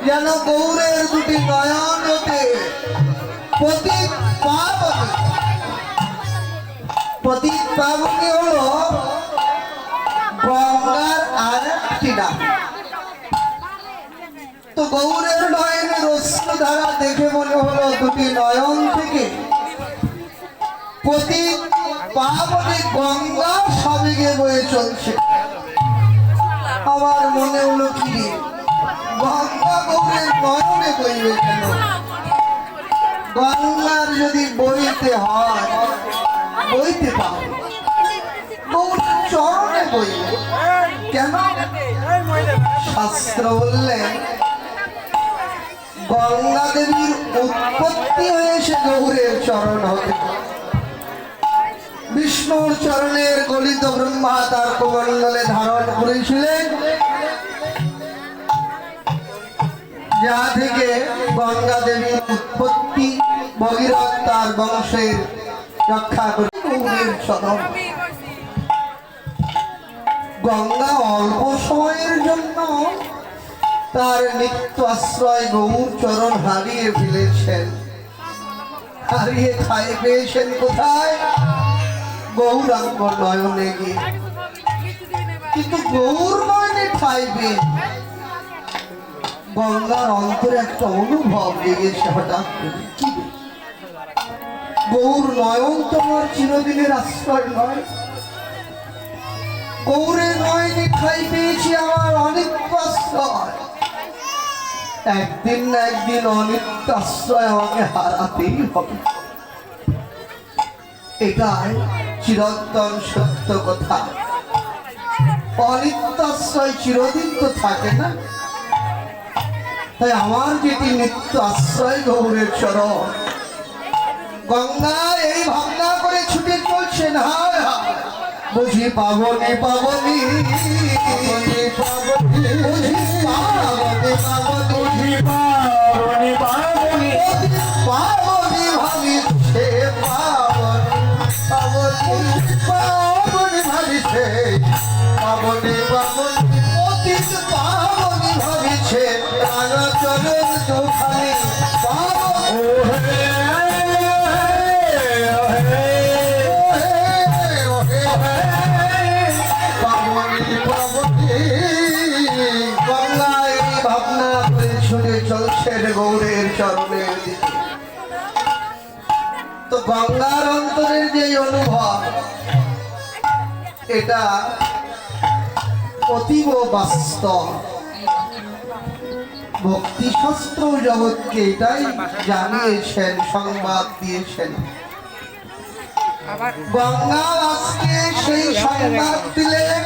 যেন গৌরের দুটি নয়নতে পতিত পাবনী। পতিত পাবনী হলো গঙ্গার আর একটি নাম। তো গৌরের নয়নের অশ্রুধারা দেখে মনে হলো দুটি নয়ন থেকে পতিত পাবনী গঙ্গা সবেগে বয়ে চলছে। আমার মনে হলো কি গঙ্গা গৌরের নয়নে বইবে কেন? গঙ্গার যদি বইতে হয় বইতে পারে, গৌরের চরণে বইবে কেন? শাস্ত্র বললেন গঙ্গা দেবীর উৎপত্তি হয়েছে গৌরের চরণ হতে। বিষ্ণুর চরণের গলিত ব্রহ্মা তার কমণ্ডলে ধারণ করেছিলেন, যা থেকে গঙ্গা দেবীর উৎপত্তি। ভগীরথ তার বংশের রক্ষা করে গৌরের চরণ। গঙ্গা অল্প সময়ের জন্য তার নিত্য আশ্রয় গৌর চরণ হারিয়ে ফেলেছেন। হারিয়ে ঠাঁই পেয়েছেন কোথায়? গৌরাঙ্গ নয়নে গিয়ে। কিন্তু গৌর নয়নে ঠাঁই পেয়ে গঙ্গার অন্তরে একটা অনুভব লেগেছে হঠাৎ করে। কি গৌর নয়ন তোমার চিরদিনের আশ্রয় নয়? গৌরের নয়নে ঠাঁই পেয়েছি আমার অনিত্য আশ্রয়। একদিন না একদিন অনিত্য আশ্রয় আমাকে হারাতেই হবে। এটাই চিরন্তন সত্য কথা। অনিত্য আশ্রয় চিরদিন তো থাকে না। তাই আমার যেটি নিত্য আশ্রয় গৌরের চরণ। গঙ্গা এই ভাবনা করে ছুটে চলছেন, হায় হায় বুঝি পাবনি পাবনি বুঝি পাবনি পাবনি পাবনি পাবনি পাবনি পাবনি ভাবিছে পাবনি পাবনি ভাবিছে পাবনি পাবনি পতিত পাবনি ভাবিছে রাঙা চরণ দুখানি পাবনি। চলছেন গৌরের চরণের দিকে। তো গঙ্গার অন্তরের যে অনুভব, এটা অতীব বাস্তব। ভক্তিশাস্ত্র জগৎকে এটাই জানিয়েছেন, সংবাদ দিয়েছেন। গঙ্গা আজকে সেই সংবাদ দিলেন।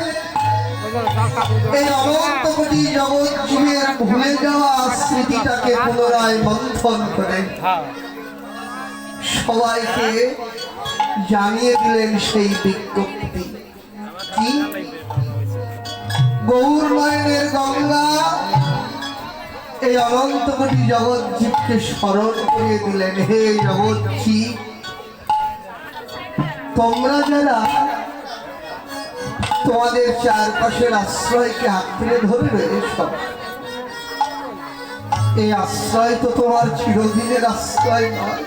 এই অনন্ত কোটি জগৎ জীবের ভুলে যাওয়া স্মৃতিটাকে পুনরায় মন্থন করে সবাইকে জানিয়ে দিলেন সেই বিজ্ঞপ্তি। কি? গৌর নয়নের গঙ্গা এই অনন্ত কোটি জগৎ জীবকে স্মরণ করে দিলেন, হে জগৎ জীব, তোমরা যারা তোমাদের চারপাশের আশ্রয়কে আঁকড়ে ধরে রয়েছ, এই আশ্রয় তো তোমার চিরদিনের আশ্রয় নয়।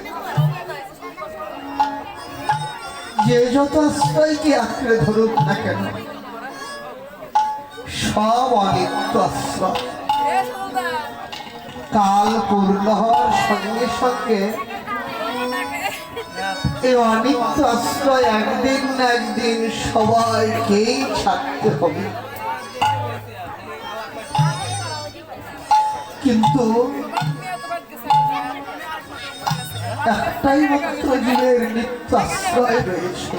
যে যত আশ্রয়কে আঁকড়ে ধরুক না কেন, সব অনিত্য আশ্রয়। কাল পূর্ণ হওয়ার সঙ্গে সঙ্গে এই অনিত্য আশ্রয় একদিন না একদিন সবাইকেই ছাড়তে হবে। কিন্তু একটাই মাত্র জীবের নিত্য আশ্রয় রয়েছে,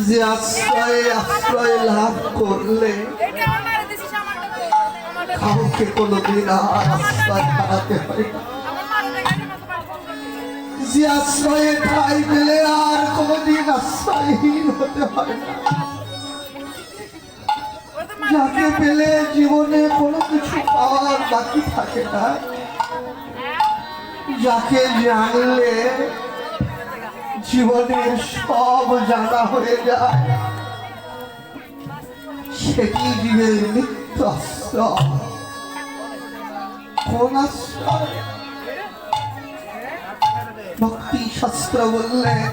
যে আশ্রয় লাভ করলে কাউকে কোনোদিন আর আশ্রয় হারাতে হয় না। যে আশ্রয়ে ঠাঁই পেলে আর কোনোদিন আশ্রয়হীন হতে হয় না। যাকে পেলে জীবনে কোনো কিছু পাওয়ার বাকি থাকে না। যাকে জানলে জীবনের সব জানা হয়ে যায়, সেটি জীবের নিত্য আশ্রয়। কোন আশ্রয়? ভক্তি শাস্ত্র বললেন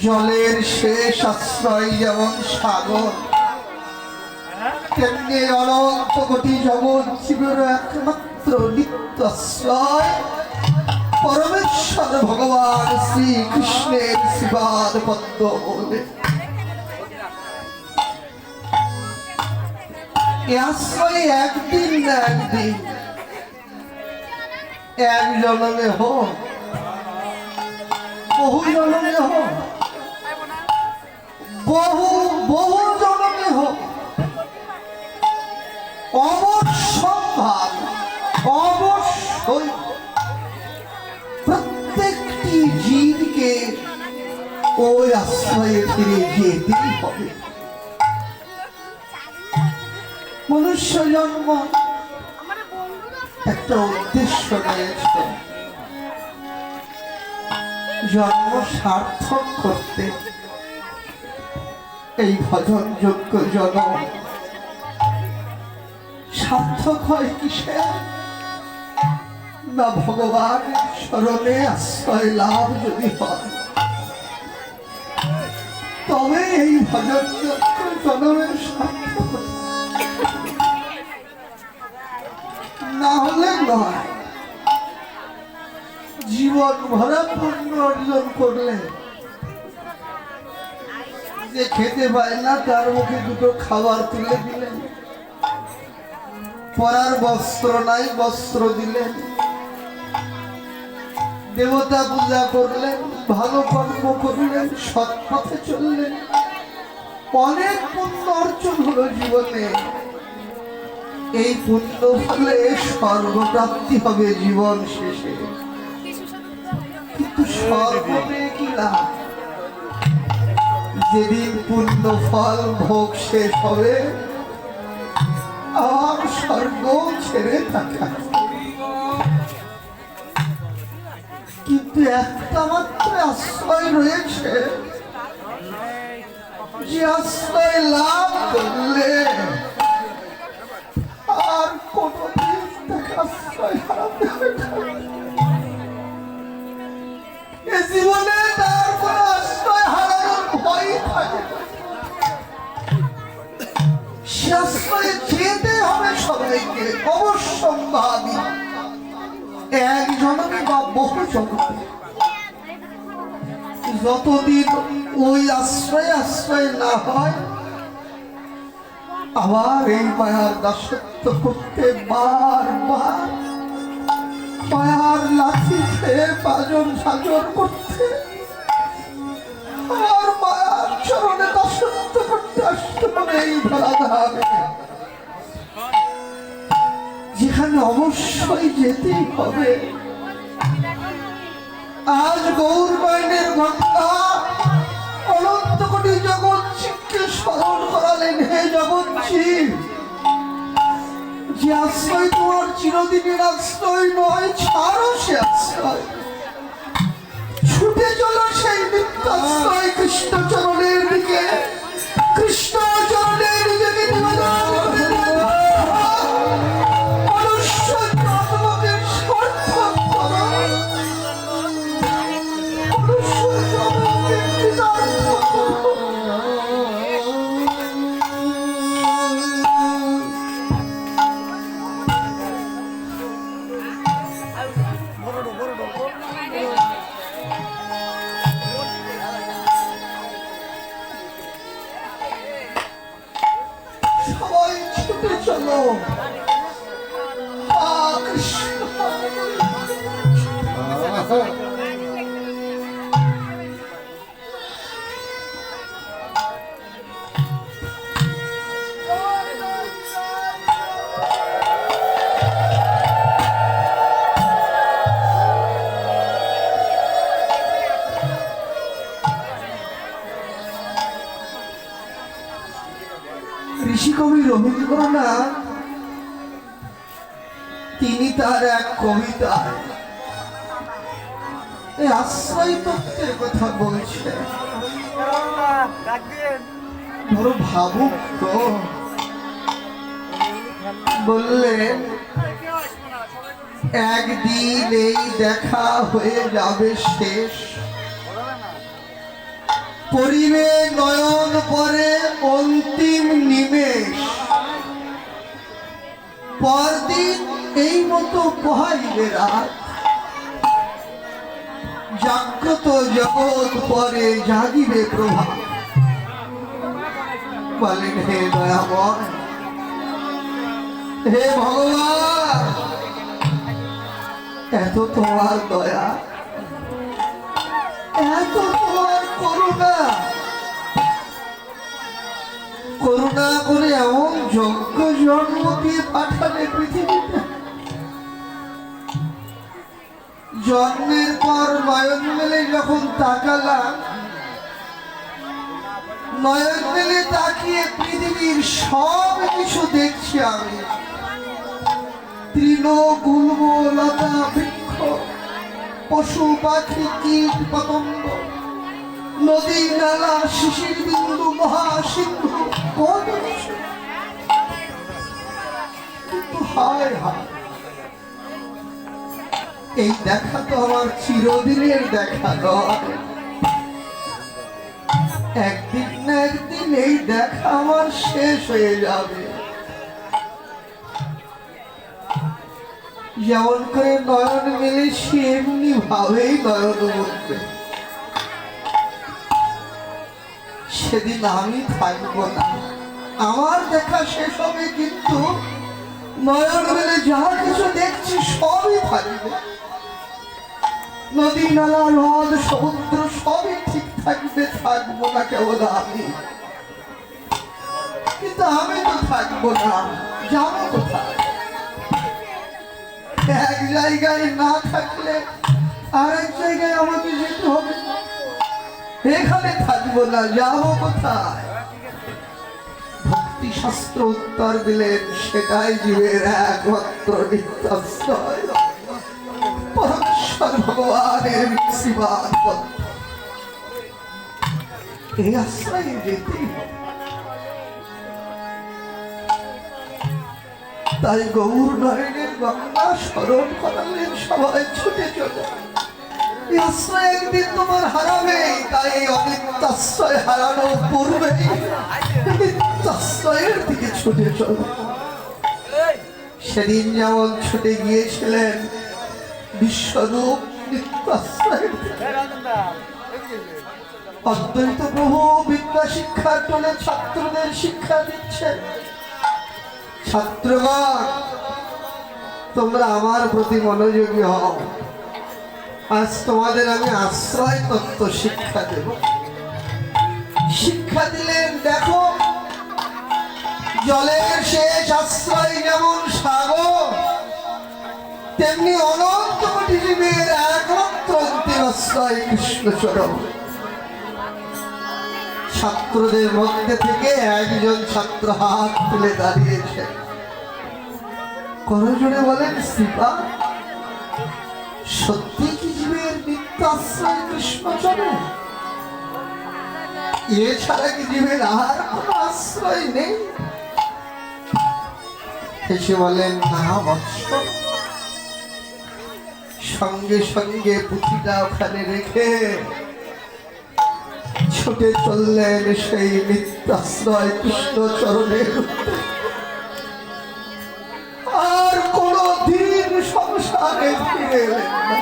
জলের শেষ আশ্রয় যেমন সাগর, তেমনি অনন্ত কোটি জগৎ জীবের একমাত্র নিত্য আশ্রয় পরমেশ্বর ভগবান শ্রীকৃষ্ণের শিবাদ পদ্ম বলে। এ আশ্রয় একদিন না একদিন, এক জন্মে হোক বহু জন্মে হোক, বহু বহু জন্মে হোক, অবশ্যই প্রত্যেকটি জীবকে ওই আশ্রয়ে ফিরে যেতেই হবে। মনুষ্য জন্ম একটা উদ্দেশ্য রয়েছে, জন্ম সার্থক করতে। এই ভজন যোগ্য জন্ম সার্থক হয় কিসে? না ভগবান শরণে আশ্রয় লাভ যদি হয়, তবে এই ভজন যোগ্য জন্মের সার্থক, না হলে নয়। জীবন ভরা পুণ্য অর্জন করলে যে খেতে পায় না তার মুখে দুটো খাবার তুলে দিলেন, পরার বস্ত্র নাই বস্ত্র দিলেন, দেবতা পূজা করলেন, ভালো কর্ম করলেন, সৎ পথে চললেন, অনেক পুণ্য অর্জন হলো জীবনে। এই পুণ্য ফলে স্বর্গপ্রাপ্তি হবে জীবন শেষে, কিন্তু স্বর্গ পেয়ে কি লাভ? যেদিন পুণ্য ফল ভোগ শেষ হবে আর স্বর্গ ছেড়ে থাকে। কিন্তু একটা মাত্র আশ্রয় রয়েছে, যে আশ্রয় লাভ করলে আর কোনদিন তাকে আশ্রয় হারাতে হবে না। এ জীবনে তার কোন আশ্রয় হারানোর ভয় থাকে না। সে আশ্রয়ে যেতে হবে সবাইকে অবশ্যম্ভাবী, এক জনমে বা বহু জনমে। যতদিন ওই আশ্রয় না হয়, আবার এই মায়ার দাসত্ব করতে বারবার মায়ার লাঠি খেয়ে পাজন সাজন করতে, আর মায়ার চরণে দাসত্ব করতে আসতে হবে এই ধরাধামে, যেখানে অবশ্যই যেতেই হবে। আজ গৌরবাইনের ঘটনা অনন্ত কোটি জগৎ শিবকে স্মরণ করালেন। হে জগৎ শিব, যে আশ্রয় তোমার চিরদিনের আশ্রয় নয়, ছাড়ো সে আশ্রয়, ছুটে চলো সেই নিত্য আশ্রয় কৃষ্ণ চরণের দিকে। কৃষ্ণ চরণে নিজেকে নিবেদন করে সবাই ছুটে চলো। ঋষিকবি রবীন্দ্রনাথ তিনি তার এক কবিতায় এই আশ্রয় তত্ত্বের কথা বলছে। বড় ভাবুক তো, বললেন একদিন এই দেখা হয়ে যাবে শেষ, পরিবে নয়ন পরে অন্তিম নিমেষ। পরদিন এই মতো পোহাইবে রাত, জাগ্রত জগৎ পরে জাগিবে প্রভাত। বলেন হে দয়াময়, হে ভগবান, এত তোমার দয়া, এত তোমার করুণা, করুণা করে এমন যজ্ঞ জন্ম দিয়ে পাঠালে পৃথিবীতে। জন্মের পর নয়ন মেলে যখন তাকালাম, নয়ন মেলে তাকিয়ে পৃথিবীর সব কিছু দেখছি আমি। তৃণ গুল্ম লতা বৃক্ষ, পশু পাখি কীট পতঙ্গ, নদী নালা শিশির বিন্দু মহাসিন্ধু, কত কিছু। কিন্তু হায় হায়, এই দেখা তো আমার চিরদিনের দেখা নয়। একদিন না একদিন এই দেখা আমার শেষ হয়ে যাবে। যেমন করে নয়ন মেলে সেমনি ভাবেই নয়ন বলবে, সেদিন আমি থাকবো না, আমার দেখা শেষ হবে, কিন্তু নয়ন মেলে যা কিছু দেখছি সবই থাকবে। নদী নালা হ্রদ সমুদ্র সবই ঠিক থাকবে, থাকবো না কেবল আমি। কিন্তু আমি তো থাকবো না, যাবো কোথায়? এক জায়গায় না থাকলে আরেক জায়গায় আমাকে যেতে হবে। এখানে থাকবো না, যাবো কোথায়? ভক্তি শাস্ত্র উত্তর দিলেন, সেটাই জীবের একমাত্র নিত্যাশ্রয়, পরমেশ্বর ভগবানের শ্রীবাদ। এই আশ্রয়ে যেতেই হবে। তাই গৌর নয়নের গঙ্গা স্মরণ করালেন, সবাই ছুটে চলে। এই আশ্রয় একদিন তোমার হারাবে, তাই অনিত্যাশ্রয় হারানোর পূর্বে নিত্যাশ্রয়ের দিকে ছুটে চলে। সেদিন যেমন ছুটে গিয়েছিলেন বিশ্বরূপ নিত্যাশ্রয়ের দিকে। অদ্বৈত প্রভু বিদ্যা শিক্ষার টোলে ছাত্রদের শিক্ষা দিচ্ছেন। ছাত্রগণ, তোমরা আমার প্রতি মনোযোগী হও। আজ তোমাদের আমি আশ্রয় তত্ত্ব শিক্ষা দেব। শিক্ষা দিলেন, দেখো জলের শেষ আশ্রয় যেমন সাগর, তেমনি অনন্ত কোটি জীবের একমাত্র অন্তিম আশ্রয় কৃষ্ণচরণ। ছাত্রদের মধ্যে থেকে একজন ছাত্র হাত তুলে দাঁড়িয়েছে, করজোড়ে বলেন, শ্রীপা, সত্যি কি জীবের নিত্য আশ্রয় কৃষ্ণচরণ? এছাড়া কি জীবের আর কোনো আশ্রয় নেই? এসে বলেন, না বৎস। সঙ্গে সঙ্গে পুঁথিটা ওখানে রেখে ছুটে চললেন সেই নিত্যাশ্রয় কৃষ্ণচরণের। আর কোনদিন সংসারে ফিরে এলেন না।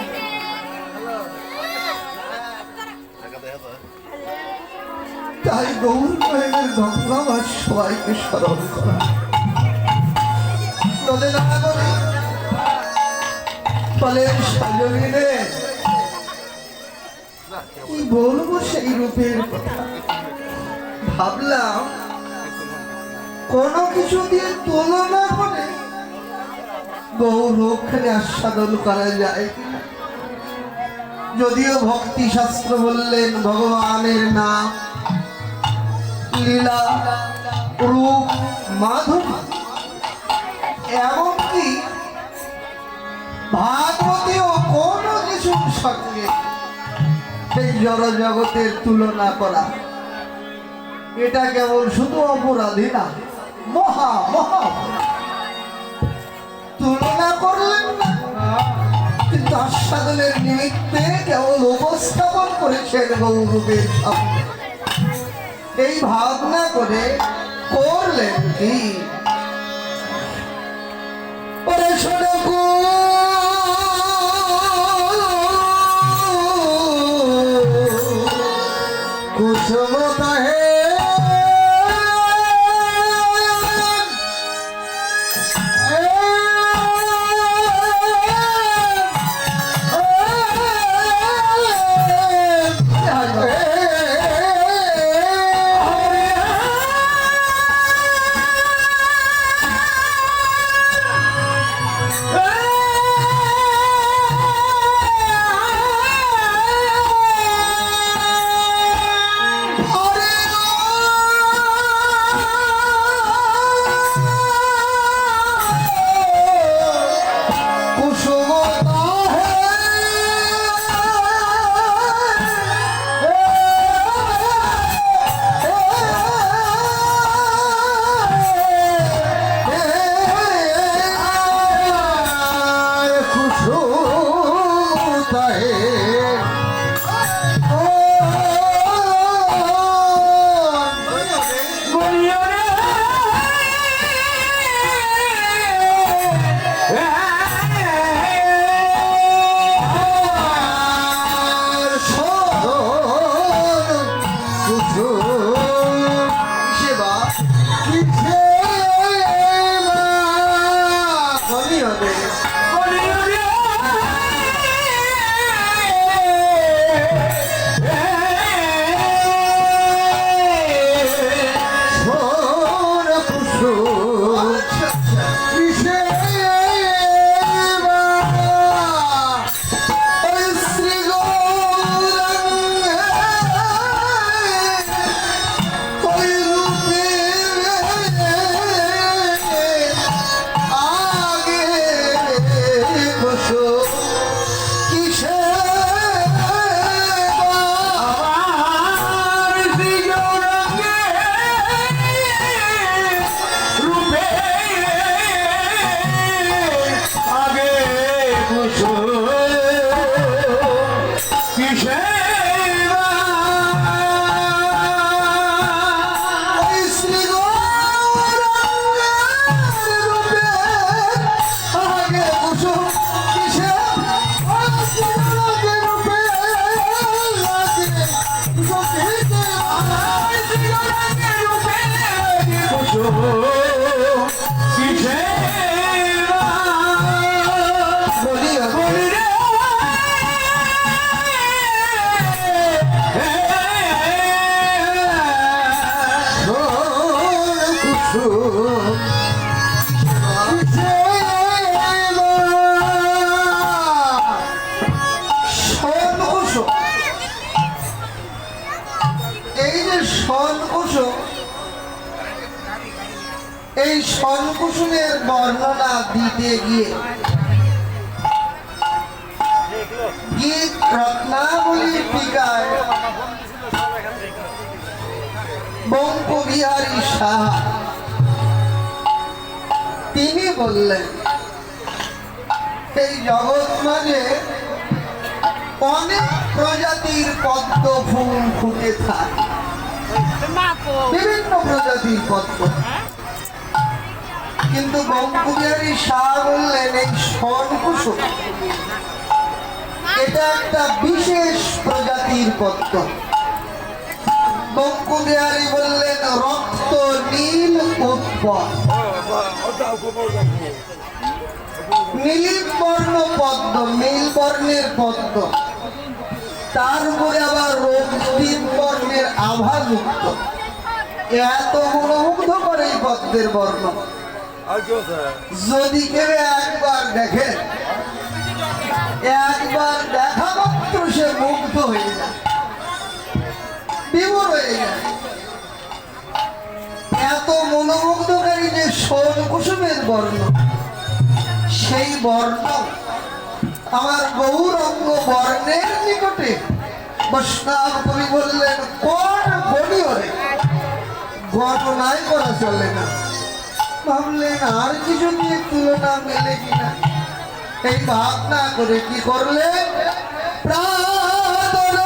তাই গৌর নয়নের গঙ্গাবাস সবাইকে স্মরণ করা। নদে না নদী বলেন, সাজনীরে কি বলবো সেই রূপের কথা। ভাবলাম কোন কিছু দিয়ে তুলনা করে গৌর ওখানে আস্বাদন করা যায় কিনা। যদিও ভক্তি শাস্ত্র বললেন ভগবানের নাম, লীলা, রূপ, মাধুরী, এমনকি ভাগবতীয় কোনো কিছুর সঙ্গে এই জড় জগতের তুলনা করা, এটা কেবল শুধু অপরাধী না, মহা মহা তুলনা করলেন না। সাধনের নিমিত্তে কেবল উপস্থাপন করেছেন গৌরবের সামনে। এই ভাবনা করে করলেন কি কুসুমতা হে এই শনকুসুমের বর্ণনা দিতে গিয়ে গীত রত্নাবলীর টিকায় বঙ্কবিহারী সাহা তিনি বললেন এই জগৎ মাঝে অনেক প্রজাতির পদ্ম ফুল ফুটে থাকে, বিভিন্ন প্রজাতির পদ্ম, কিন্তু বঙ্কবিহারী শাহ বললেন এই শনকুসুম এটা একটা বিশেষ প্রজাতির পদ্ম। বঙ্কবিহারী বললেন রক্ত নীল উৎপল, নীল বর্ণ পদ্ম, নীল বর্ণের পদ্ম, তার উপরে আবার রক্তিম বর্ণের আভাযুক্ত, এত মনোমুগ্ধ করে এই পদ্মের বর্ণ। যদি কেউ একবার দেখে, একবার দেখা মাত্র সে মুগ্ধ হয়ে যায়, বিভোর হয়ে যায়। এত মনোমুগ্ধকারী যে শনকুসুমের বর্ণ, সেই বর্ণ আমার গৌরঙ্গ বর্ণের নিকটে বৈষ্ণব কবি বললেন কোন বলি হলে গণনায় করা চলে না। ভাবলেন আর কিছু দিয়ে তুলনা মেলে কিনা, এই ভাব না করে কি করলে প্রাতর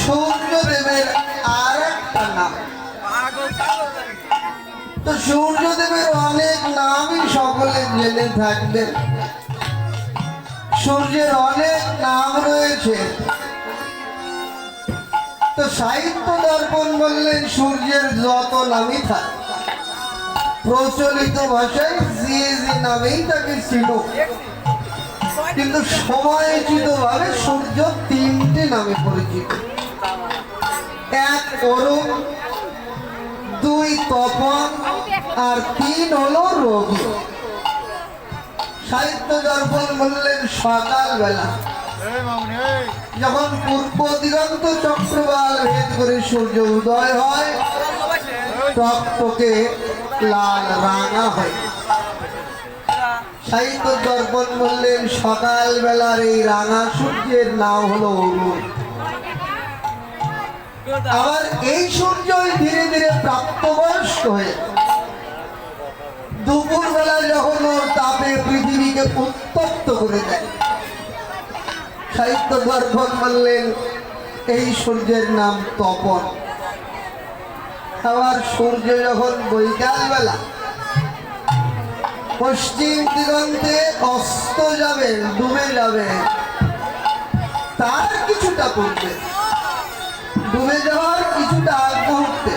সূর্যদেবের আর একটা নাম। তো সূর্যদেবের অনেক নামই সকলে জেনে থাকবে। সূর্যের অনেক নাম রয়েছে। তো সাহিত্য দর্পণ বললেন সূর্যের যত নামই থাকে প্রচলিত ভাষায় যে যে নামেই তাকে ছিল, কিন্তু সময়চিত ভাবে সূর্য তিনটি নামে পরিচিত। এক অরুণ, দুই তপন, আর তিন হলো রবি। সাহিত্য দর্পণ বললেন সকালবেলা যখন পূর্ব দিগন্ত চক্রবাল ভেদ করে সূর্য উদয় হয়, টকটকে লাল রাঙা হয়। সাহিত্য দর্পণ বললেন সকালবেলার এই রাঙা সূর্যের নাম হলো অরুণ। আবার এই সূর্য ধীরে ধীরে প্রাপ্তবয়স্ক হয়ে দুপুর বেলা যখন ওর তাপে পৃথিবীকে উত্তপ্ত করে দেয়, সাহিত্য দর্পণ বললেন এই সূর্যের নাম তপন। আবার সূর্য যখন বৈকাল বেলা পশ্চিম দিগন্তে অস্ত যাবে, ডুবে যাবে, তার কিছুটা পূর্বে, ডুবে যাওয়ার কিছুটা আগ মুহূর্তে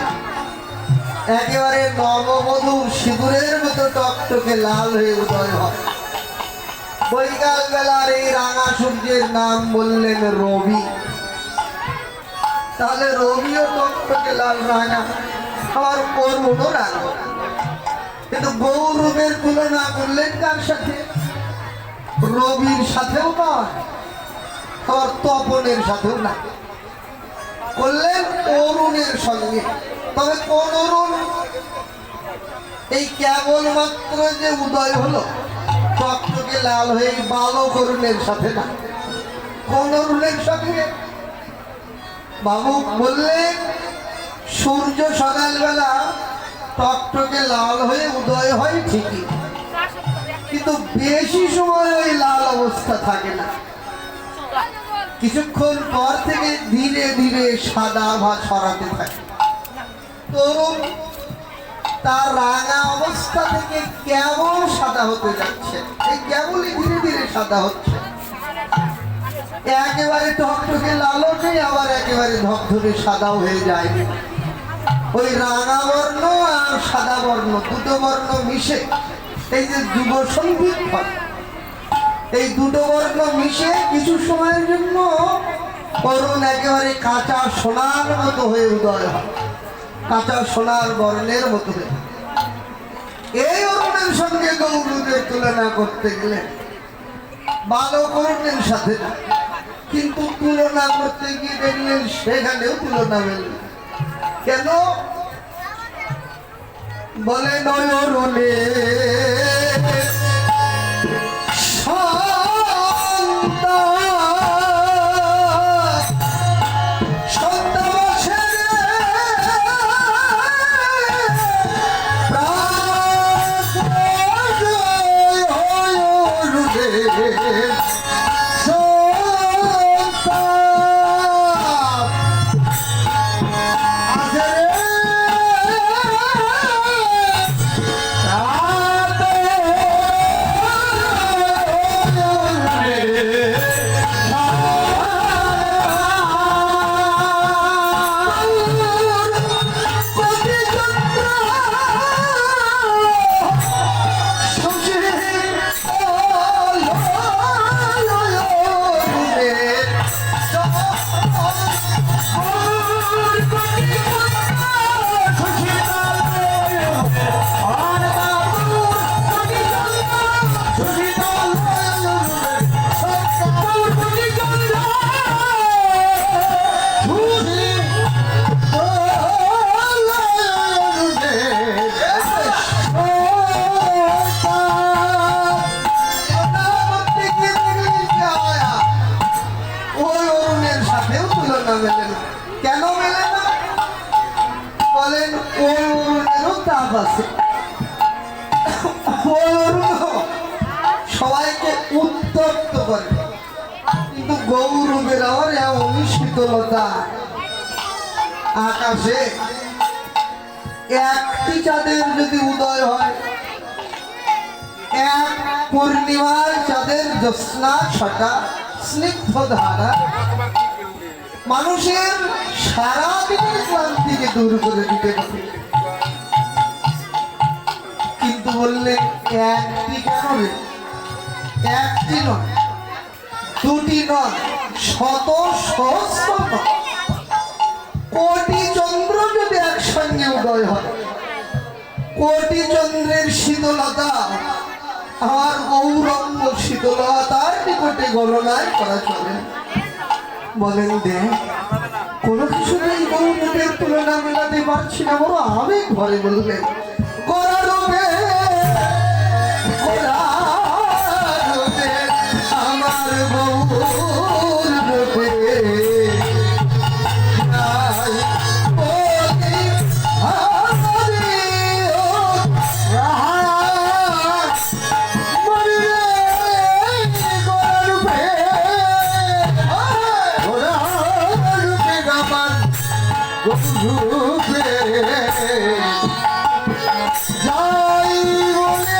একেবারে নববধূর সিঁদুরের মতো টকটকে লাল হয়ে উদয় হয়। বৈকাল বেলার এই রাঙা সূর্যের নাম বললেন রবি। তাহলে রবিও টকটকে লাল রাঙা, আবার অরুণও রাঙা। কিন্তু গৌরবের তুলনা করলেন কার সাথে? রবির সাথেও নয়, আবার তপনের সাথেও না, করলেন অরুণের সঙ্গে। তবে কোন অরুণ? এই কেবলমাত্র যে উদয় হলো টকটকে লাল হয়ে বালক অরুণের সাথে না, কোন অরুণের সঙ্গে? বাবু বললেন সূর্য সকালবেলা টকটকে লাল হয়ে উদয় হয় ঠিকই, কিন্তু বেশি সময় ওই লাল অবস্থা থাকে না। কিছুক্ষণ পর থেকে ধীরে ধীরে সাদা ভাব ছড়াতে থাকে। তরুণ তার রাঙা অবস্থা থেকে কেবল সাদা হতে যাচ্ছে, এই কেবলই ধীরে ধীরে সাদা হচ্ছে। একেবারে টকটকে লালও নেই, আবার একেবারে ধপধপে সাদাও হয়ে যায়। ওই রাঙা বর্ণ আর সাদা বর্ণ দুটো বর্ণ মিশে এই যে যুব সঙ্গীত হয়, এই দুটো বর্ণ মিশে কিছু সময়ের জন্য অরুণ একেবারে কাঁচা সোনার মতো হয়ে উদয় হয়, কাঁচা সোনার বর্ণের মতো হয়ে। এই অরুণের সঙ্গে গৌরবের তুলনা করতে গেলে বালক অরুণের সাথে না, কিন্তু তুলনা করতে গিয়ে দেখলেন সেখানেও তুলনা মেলে। কেন? বলে নয়নে ভাব আছে। ওই অরুণ সবাইকে উত্তপ্ত করে, কিন্তু গৌরবের আমার এমনই শীতলতা। আকাশে একটি চাঁদের যদি উদয় হয়, এক পূর্ণিমার চাঁদের জ্যোৎস্না ছটা স্নিগ্ধ ধারা মানুষের সারাদিনের ক্লান্তিকে দূর করে দিতে পারে। কিন্তু বললেন একটি কেন রে? একটি নয়, দুটি নয়, শত সহস্র নয়, কোটি চন্দ্র যদি একসঙ্গে উদয় হয়, কোটি চন্দ্রের শীতলতা আমার গৌরঙ্গ শীতলতার নিকটে গণনায় করা চলে। বলেন দে কোনো কিছু নেই, গৌরবের তুলনা মেলাতে পারছি না, বড় আবেগ ঘরে বলবেন গৌরবে আমার গৌরবে যাই বলে